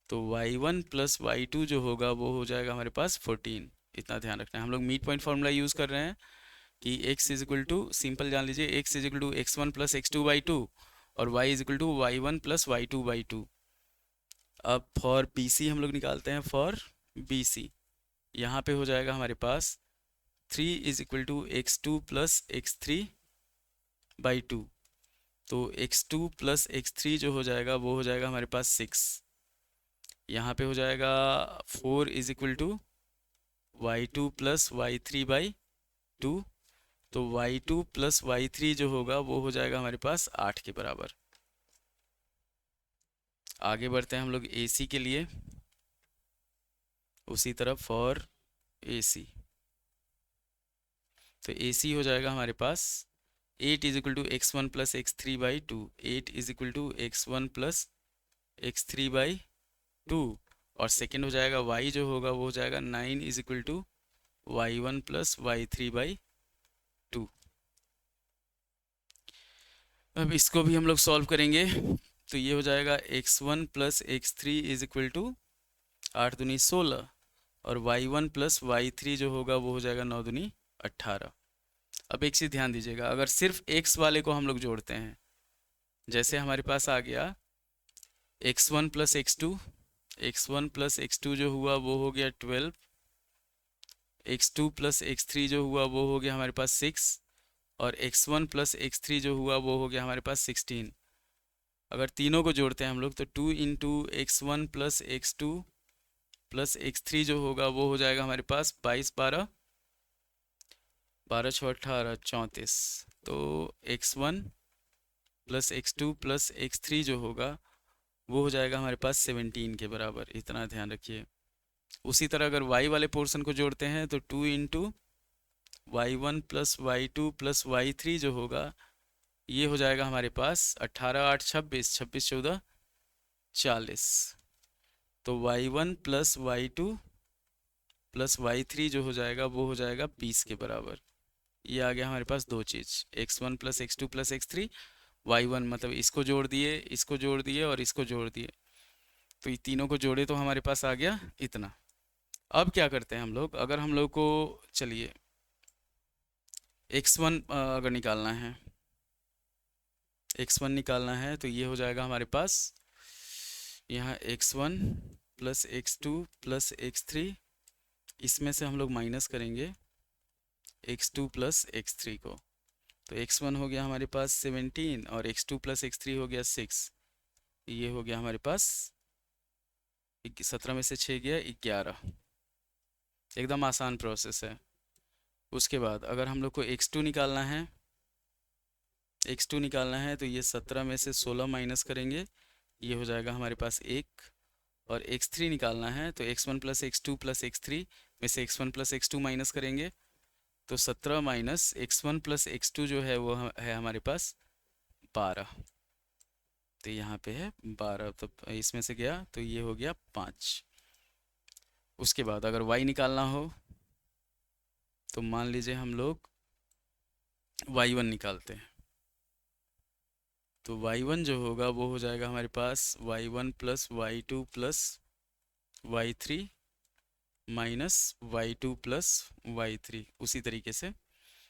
तो y1 प्लस y2 जो होगा वो हो जाएगा हमारे पास 14। इतना ध्यान रखना है, हम लोग मीट पॉइंट फार्मूला यूज़ कर रहे हैं कि x is equal to, simple जान लीजिए, x is equal to x1 plus x2 by two और y is equal to y1 plus y2 by two. अब फॉर BC हम लोग निकालते हैं, फॉर BC यहाँ पे हो जाएगा हमारे पास 3 is equal to x2 plus x3 by two. तो x2 प्लस x3 जो हो जाएगा वो हो जाएगा हमारे पास 6। यहाँ पे हो जाएगा 4 is equal to y2 plus y3 by two. तो y2 प्लस y3 जो होगा वो हो जाएगा हमारे पास 8 के बराबर। आगे बढ़ते हैं हम लोग AC के लिए, उसी तरफ फॉर AC। तो AC हो जाएगा हमारे पास 8 is equal to x1 plus x3 by two, 8 is equal to x1 plus x3 by two. और सेकेंड हो जाएगा y जो होगा वो हो जाएगा 9 is equal to y1 plus y3 by two. अब इसको भी हम लोग सॉल्व करेंगे, तो ये हो जाएगा x1 plus x3 is equal to 8 दूनी 16 और y1 प्लस y3 जो होगा वो हो जाएगा 9 दूनी 18। अब एक चीज़ ध्यान दीजिएगा, अगर सिर्फ x वाले को हम लोग जोड़ते हैं, जैसे हमारे पास आ गया x1 plus x2, x1 plus x2 जो हुआ वो हो गया 12, x2 प्लस x3 जो हुआ वो हो गया हमारे पास 6 और x1 प्लस x3 जो हुआ वो हो गया हमारे पास 16। अगर तीनों को जोड़ते हैं हम लोग तो 2 into x1 plus x2 plus x3 जो होगा वो हो जाएगा हमारे पास 22 12 12 6 18 34। तो x1 plus x2 plus x3 जो होगा वो हो जाएगा हमारे पास 17 के बराबर। इतना ध्यान रखिए। उसी तरह अगर y वाले पोर्शन को जोड़ते हैं तो 2 into y1 plus y2 plus y3 जो होगा ये हो जाएगा हमारे पास 18 8 26 26 14 40। तो y1 plus y2 plus y3 जो हो जाएगा वो हो जाएगा 20 के बराबर। ये आ गया हमारे पास दो चीज़, x1 plus x2 plus x3, y1 मतलब इसको जोड़ दिए, इसको जोड़ दिए और इसको जोड़ दिए, तो ये तीनों को जोड़े तो हमारे पास आ गया इतना। अब क्या करते हैं हम लोग, अगर हम लोग को चलिए x1 अगर निकालना है, x1 निकालना है तो ये हो जाएगा हमारे पास यहाँ x1 plus x2 plus x3, इसमें से हम लोग माइनस करेंगे x2 प्लस x3 को। तो x1 हो गया हमारे पास 17 और x2 प्लस x3 हो गया 6। ये हो गया हमारे पास 17 में से 6 गया 11। एकदम आसान प्रोसेस है। उसके बाद अगर हम लोग को x2 निकालना है, x2 निकालना है तो ये 17 में से 16 माइनस करेंगे, ये हो जाएगा हमारे पास 1। और x3 निकालना है तो x1 plus x2 plus x3 में से x1 प्लस x2 माइनस करेंगे, तो 17 माइनस x1 प्लस x2 जो है वो है हमारे पास 12। तो यहाँ पे है 12, तो इसमें से गया तो ये हो गया 5। उसके बाद अगर y निकालना हो तो मान लीजिए हम लोग y1 निकालते हैं, तो y1 जो होगा वो हो जाएगा हमारे पास y1 plus y2 plus y3 minus y2 plus y3। उसी तरीके से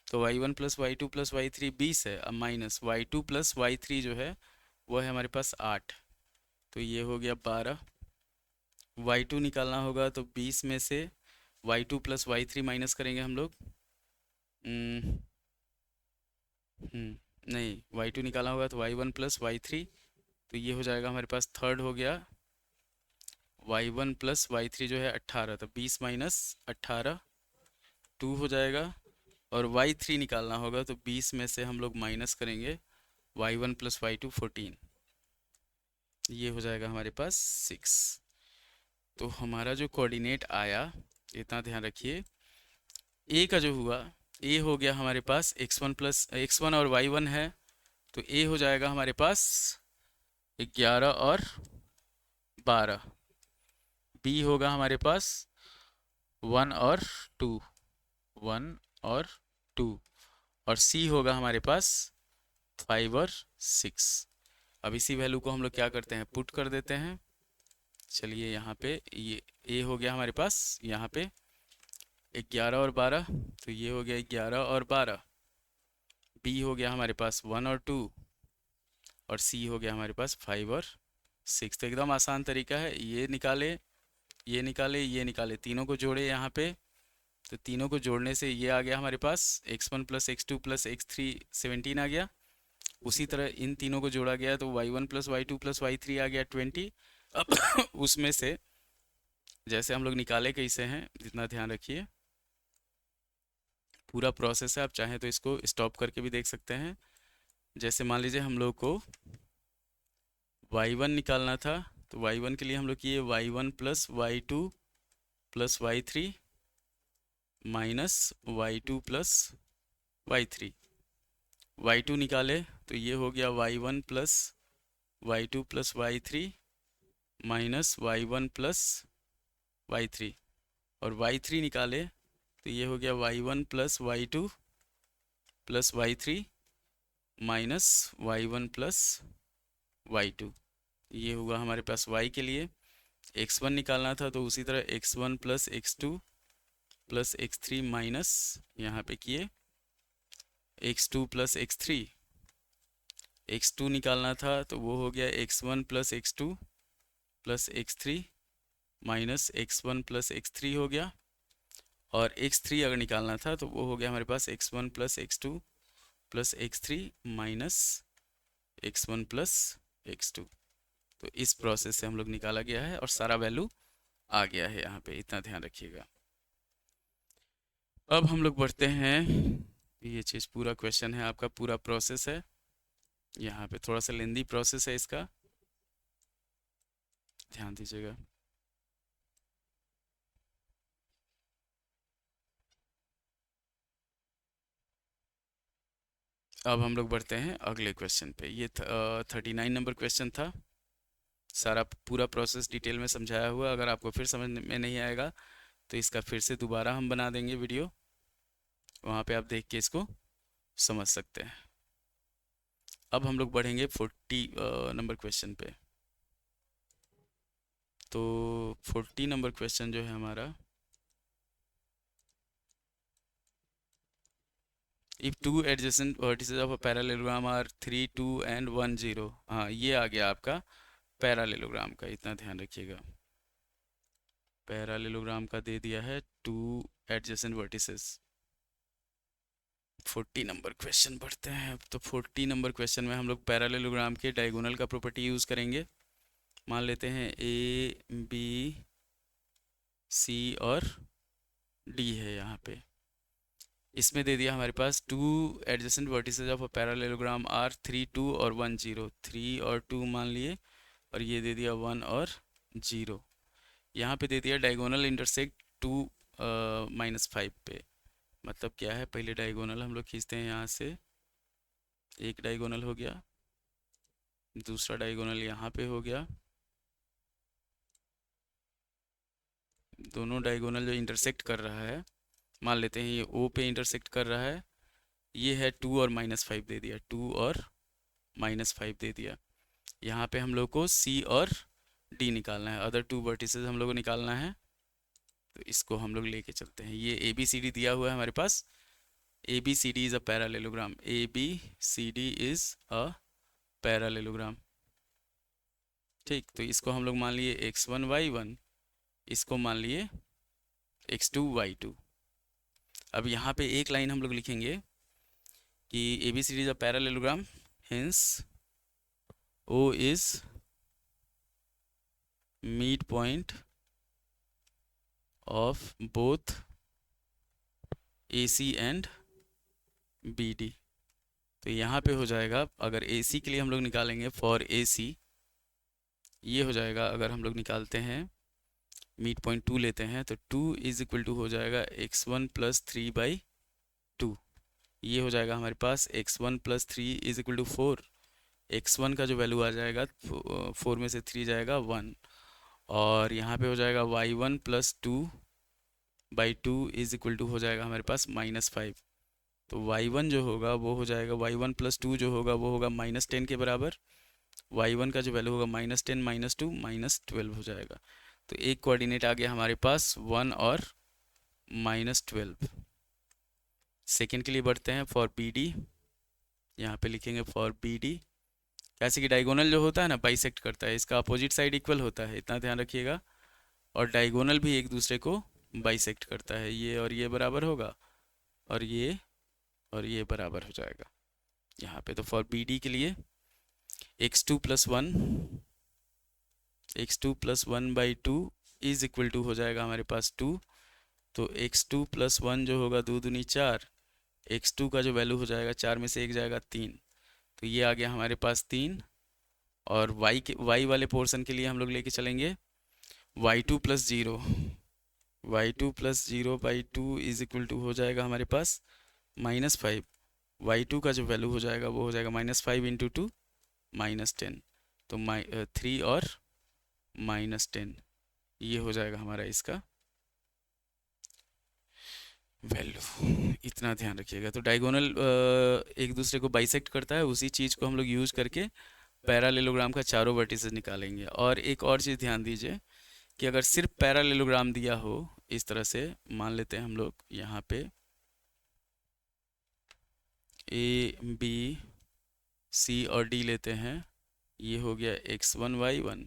तो y1 plus y2 plus y3 20 है, अब माइनस y2 प्लस y3 जो है वो है हमारे पास 8, तो ये हो गया 12। y2 निकालना होगा तो 20 में से y2 प्लस y3 माइनस करेंगे हम लोग, नहीं, y2 निकालना होगा तो y1 प्लस y3, तो ये हो जाएगा हमारे पास थर्ड हो गया y1 प्लस y3 जो है 18, तो 20 माइनस 18 2 हो जाएगा। और y3 निकालना होगा तो 20 में से हम लोग माइनस करेंगे y1 प्लस y2 14, ये हो जाएगा हमारे पास 6। तो हमारा जो कोऑर्डिनेट आया, इतना ध्यान रखिए, a का जो हुआ, a हो गया हमारे पास x1 और y1 है, तो a हो जाएगा हमारे पास 11 और 12, b होगा हमारे पास 1 और 2, 1 और 2, और c होगा हमारे पास 5 और 6। अब इसी वैल्यू को हम लोग क्या करते हैं, पुट कर देते हैं। चलिए यहाँ पे ये a हो गया हमारे पास यहाँ पे 11 और 12, तो ये हो गया 11 और 12, b हो गया हमारे पास 1 और 2, और c हो गया हमारे पास 5 और 6। तो एकदम आसान तरीका है, ये निकाले ये निकाले ये निकाले, तीनों को जोड़े यहाँ पे, तो तीनों को जोड़ने से ये आ गया हमारे पास x1 plus x2 plus x3 17 आ गया। उसी तरह इन तीनों को जोड़ा गया तो y1 plus y2 plus y3 आ गया 20। अब उसमें से जैसे हम लोग निकाले कैसे हैं, जितना ध्यान रखिए, पूरा प्रोसेस है, आप चाहें तो इसको स्टॉप करके भी देख सकते हैं। जैसे मान लीजिए हम लोग को y1 निकालना था, तो y1 के लिए हम लोग किए y1 plus y2 plus y3 minus y2 plus y3, y2 निकाले तो ये हो गया y1 plus y2 plus y3 minus y1 plus y3, और y3 निकाले तो ये हो गया y1 plus y2 plus y3 minus y1 plus y2, ये होगा हमारे पास y के लिए। x1 निकालना था तो उसी तरह x1 plus x2 plus x3 minus यहाँ पे किए x2 प्लस x3, x2 निकालना था तो वो हो गया x1 plus x2 plus x3 minus x1 plus x3 हो गया, और x3 अगर निकालना था तो वो हो गया हमारे पास x1 plus x2 plus x3 minus x1 plus x2। तो इस प्रोसेस से हम लोग निकाला गया है और सारा वैल्यू आ गया है यहाँ पे, इतना ध्यान रखिएगा। अब हम लोग बढ़ते हैं, ये चीज़ पूरा क्वेश्चन है आपका, पूरा प्रोसेस है, यहाँ पे थोड़ा सा लेंदी प्रोसेस है इसका, ध्यान दीजिएगा। अब हम लोग बढ़ते हैं अगले क्वेश्चन पे। ये 39 नंबर क्वेश्चन था, सारा पूरा प्रोसेस डिटेल में समझाया हुआ। अगर आपको फिर समझ में नहीं आएगा तो इसका फिर से दोबारा हम बना देंगे वीडियो, वहाँ पे आप देख के इसको समझ सकते हैं। अब हम लोग बढ़ेंगे 40 नंबर क्वेश्चन पे। तो 40 नंबर क्वेश्चन जो है हमारा, if two adjacent vertices of a parallelogram are 3 2 and 1 0, हाँ ये आ गया आपका पैरेललोग्राम का, इतना ध्यान रखिएगा। पैरेललोग्राम का दे दिया है 2 एडजेसेंट वर्टिसेस। 40 नंबर क्वेश्चन पढ़ते हैं। तो 40 नंबर क्वेश्चन में हम लोग पैरेललोग्राम के डायगोनल का प्रॉपर्टी यूज़ करेंगे। मान लेते हैं ए बी सी और डी है यहाँ पे, इसमें दे दिया हमारे पास 2 adjacent vertices of a parallelogram are 3 2 और 1 0, 3 और 2 मान लिए, और ये दे दिया 1 और 0। यहाँ पे दे दिया डायगोनल इंटरसेक्ट 2 -5 पे। मतलब क्या है, पहले डायगोनल हम लोग खींचते हैं यहाँ से, एक डायगोनल हो गया, दूसरा डायगोनल यहाँ पे हो गया, दोनों डायगोनल जो इंटरसेक्ट कर रहा है, मान लेते हैं ये O पे इंटरसेक्ट कर रहा है, ये है 2 और -5 दे दिया, 2 और -5 दे दिया। यहाँ पे हम लोग को C और D निकालना है, अदर 2 वर्टिसेस हम लोग को निकालना है, तो इसको हम लोग लेके चलते हैं। ये ABCD दिया हुआ है हमारे पास, ABCD is a parallelogram, ABCD is a parallelogram, ठीक। तो इसको हम लोग मान लिए x1 y1, इसको मान लिए x2 y2। अब यहाँ पे एक लाइन हम लोग लिखेंगे, कि ABCD is a parallelogram, hence O is midpoint of both AC and BD। तो यहाँ पे हो जाएगा, अगर AC के लिए हम लोग निकालेंगे फॉर AC, ये हो जाएगा, अगर हम लोग निकालते हैं मिड पॉइंट 2 लेते हैं तो 2 इज इक्वल टू हो जाएगा x1 प्लस 3/2। ये हो जाएगा हमारे पास x1 plus 3 is equal to 4। x1 का जो वैल्यू आ जाएगा 4 में से 3 जाएगा 1, और यहाँ पे हो जाएगा y1 plus 2/2 is equal to हो जाएगा हमारे पास -5। तो y1 जो होगा वो हो जाएगा y1 प्लस 2 जो होगा वो होगा -10 के बराबर। y1 का जो वैल्यू होगा -10 -2 -12 हो जाएगा। तो एक कोऑर्डिनेट आ गया हमारे पास 1 और -12। सेकेंड के लिए बढ़ते हैं फॉर BD। यहाँ पे लिखेंगे फॉर BD, कैसे कि डायगोनल जो होता है ना बाइसेक्ट करता है, इसका अपोजिट साइड इक्वल होता है, इतना ध्यान रखिएगा। और डायगोनल भी एक दूसरे को बाइसेक्ट करता है, ये और ये बराबर होगा और ये बराबर हो जाएगा यहाँ पे। तो फॉर BD के लिए x2 plus 1/2 is equal to हो जाएगा हमारे पास 2। तो x2 प्लस 1 जो होगा 2 दूनी 4, x2 का जो वैल्यू हो जाएगा 4 में से 1 जाएगा 3, तो ये आ गया हमारे पास 3। और y वाले पोर्शन के लिए हम लोग लेके चलेंगे y2 plus 0/2 is equal to हो जाएगा हमारे पास -5। y2 का जो वैल्यू हो जाएगा वो हो जाएगा -5 इंटू 2 -10, तो 3 और -10, ये हो जाएगा हमारा इसका वैल्यू। इतना ध्यान रखिएगा। तो डायगोनल एक दूसरे को बाइसेक्ट करता है, उसी चीज़ को हम लोग यूज करके पैरालेलोग्राम का चारों वर्टिसेस निकालेंगे। और एक और चीज़ ध्यान दीजिए कि अगर सिर्फ पैरालेलोग्राम दिया हो इस तरह से, मान लेते हैं हम लोग यहाँ पे A, B, C और D लेते हैं, ये हो गया x1 y1,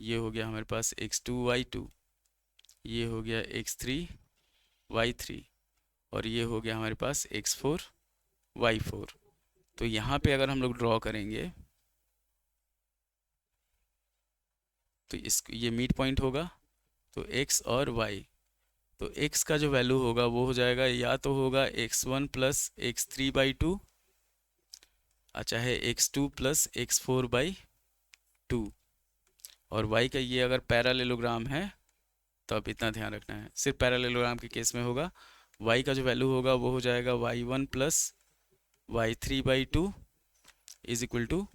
ये हो गया हमारे पास x2 y2, ये हो गया x3 y3, और ये हो गया हमारे पास x4 y4। तो यहाँ पे अगर हम लोग ड्रॉ करेंगे तो ये मिड पॉइंट होगा, तो x और y, तो x का जो वैल्यू होगा वो हो जाएगा, या तो होगा x1 प्लस x3/2, चाहे x2 प्लस x4/2। और y का ये अगर पैरालेलोग्राम है तो अब इतना ध्यान रखना है, सिर्फ पैरालेलोग्राम के केस में होगा, y का जो वैल्यू होगा वो हो जाएगा y1 plus y3/2 is equal to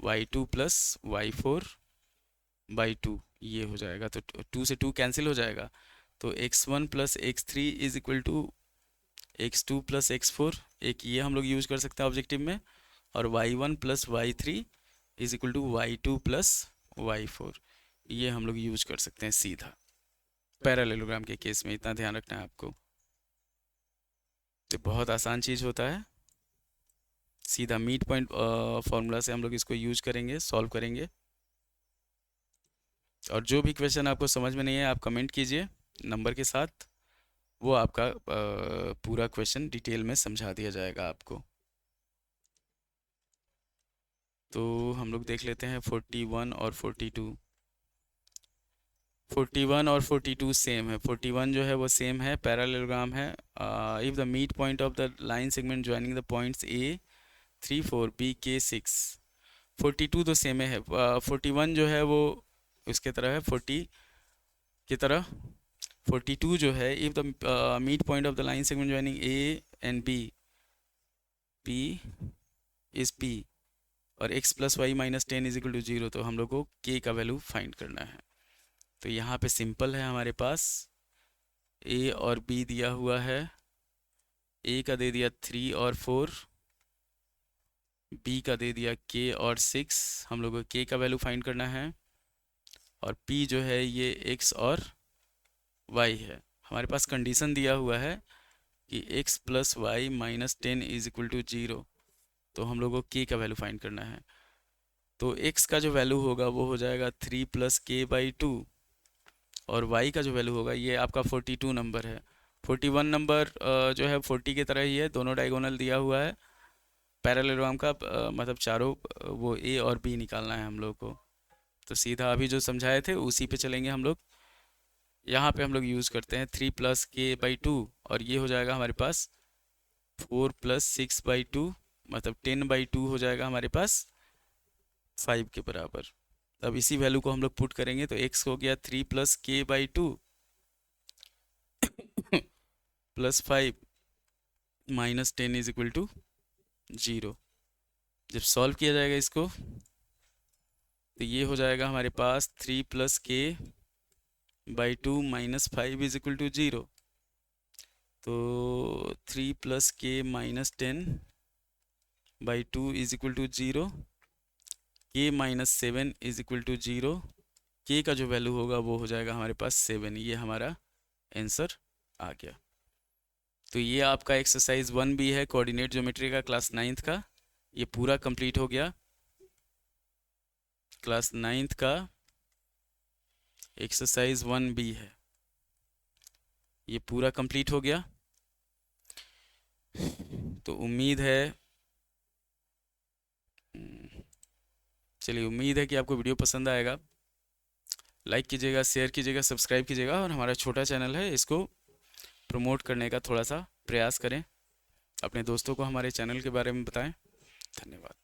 y2 plus y4/2, ये हो जाएगा। तो 2 से 2 कैंसिल हो जाएगा, तो x1 plus x3 is equal to x2 plus x4, एक ये हम लोग यूज कर सकते हैं ऑब्जेक्टिव में, और y1 plus y3 is equal to y2 plus y4, ये हम लोग यूज कर सकते हैं सीधा पैरालेलोग्राम के केस में। इतना ध्यान रखना है आपको, तो बहुत आसान चीज़ होता है, सीधा मिड पॉइंट फॉर्मूला से हम लोग इसको यूज करेंगे, सॉल्व करेंगे। और जो भी क्वेश्चन आपको समझ में नहीं है आप कमेंट कीजिए नंबर के साथ, वो आपका पूरा क्वेश्चन डिटेल में समझा दिया जाएगा आपको। तो हम लोग देख लेते हैं 41 और 42। 41 और 42 सेम है। 41 जो है वो सेम है, पैरेललोग्राम है। If the mid point of the line segment joining the points A 3 4 B K 6। 42 तो सेम है। 41 जो है वो उसके तरह है, 40 की तरह। 42 जो है, if the mid point of the line segment joining A and B, P is P, और x plus y minus 10 is equal to 0, तो हम लोग को k का वैल्यू फाइंड करना है। तो यहाँ पे सिंपल है, हमारे पास a और b दिया हुआ है। a का दे दिया 3 और 4, b का दे दिया k और 6, हम लोग को k का वैल्यू फाइंड करना है। और p जो है ये x और y है। हमारे पास कंडीशन दिया हुआ है कि x plus y minus 10 is equal to 0, तो हम लोग को k का वैल्यू फाइंड करना है। तो x का जो वैल्यू होगा वो हो जाएगा 3 प्लस k बाई 2, और y का जो वैल्यू होगा, ये आपका 42 नंबर है, 41 नंबर जो है 40 की तरह ही है, दोनों डायगोनल दिया हुआ है। पैरेललोग्राम का मतलब चारों वो ए और बी निकालना है हम लोग को। तो सीधा अभी जो समझाए थे उसी पे चलेंगे हम लोग। यहाँ पे हम लोग यूज़ करते हैं 3+k/2 और ये हो जाएगा हमारे पास 4+6/2 मतलब 10/2 हो जाएगा हमारे पास 5 के बराबर। अब इसी वैल्यू को हम लोग पुट करेंगे तो x हो गया 3+k/2 plus 5 -10 is equal to 0। जब सॉल्व किया जाएगा इसको तो ये हो जाएगा हमारे पास 3+k/2 -5 इज इक्वल टू 0। तो 3+k-10/2 is equal to 0, k-7 is equal to 0। k का जो वैल्यू होगा वो हो जाएगा हमारे पास 7। ये हमारा आंसर आ गया। तो ये आपका एक्सरसाइज 1B है कोऑर्डिनेट ज्योमेट्री का क्लास 9th का। ये पूरा कंप्लीट हो गया। क्लास 9th का एक्सरसाइज 1B है, ये पूरा कंप्लीट हो गया। तो उम्मीद है चलिए उम्मीद है कि आपको वीडियो पसंद आएगा। लाइक कीजिएगा, शेयर कीजिएगा, सब्सक्राइब कीजिएगा और हमारा छोटा चैनल है इसको प्रमोट करने का थोड़ा सा प्रयास करें। अपने दोस्तों को हमारे चैनल के बारे में बताएं। धन्यवाद।